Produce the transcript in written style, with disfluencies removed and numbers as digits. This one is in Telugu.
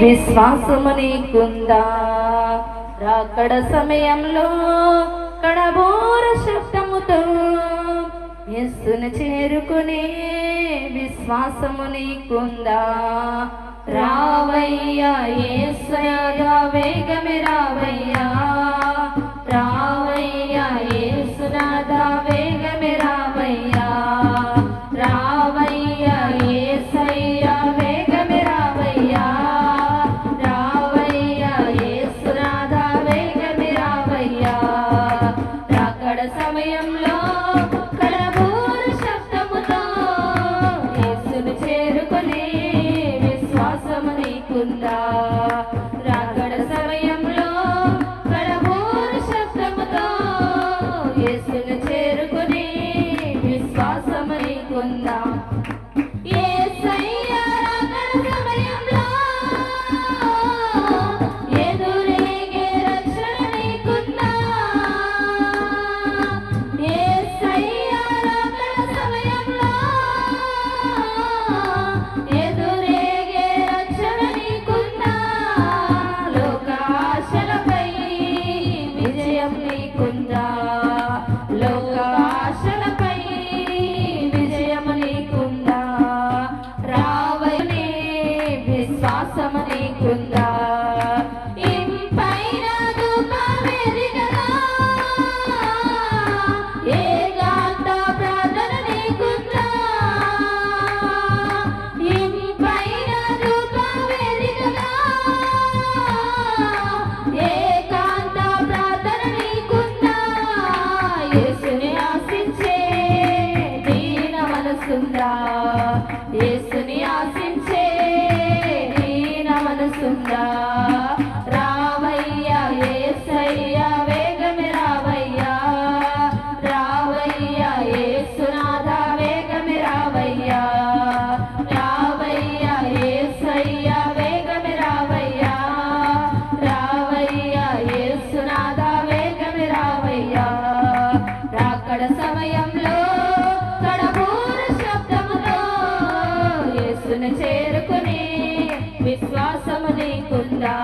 విశ్వాసము నీకుందా? రాకడ సమయంలో కడబోర శబ్దముతో యేసుని చేరుకునే విశ్వాసము నీకుందా? రావయ్యా యేసయ్యా వేగమే రావయ్యా, రావయ్యా యేసునాథా వేగమే రావయ్యా, రావయ్యా యేసయ్యా వేగమే రావయ్యా, రావయ్యా యేసునాథా వేగమే రావయ్యా. రాకడ సమయంలో కడబోర శబ్దముతో యేసుని చేరుకునే విశ్వాసము నీకుందా? రాకడ సమయంలో కడబోర శబ్దముతో యేసుని చేరుకునే విశ్వాసము నీకుందా? యేసయ్యా రాకడ సమయంలో ఎదురేగే రక్షణ నీకుందా? యేసయ్యా రాకడ సమయంలో ఎదురేగే రక్షణ నీకుందా? లోకాశలపై విజయం నీకుందా? లోకాశలపై విజయం నీకుందా? రావనే విశ్వాసము నీకుందా? ఇంపైన ధూపవేదికగా ఏకాంత ప్రార్థన నీకుందా? ఇంపైన ధూపవేదికగా ఏకాంత ప్రార్థన నీకుందా? యేసుని ఆశించే దీన మనసుందా? యేసుని ఆశించే దీన మనసుందా? రావయ్యా యేసయ్యా వేగమే రావయ్యా, రావయ్యా యేసునాథా వేగమే రావయ్యా, రావయ్యా యేసయ్యా వేగమే రావయ్యా, రావయ్యా యేసునాథా వేగమే రావయ్యా. రాకడ సమయంలో కడబోర శబ్దముతో యేసుని చేరుకునే విశ్వాసము నీకుందా?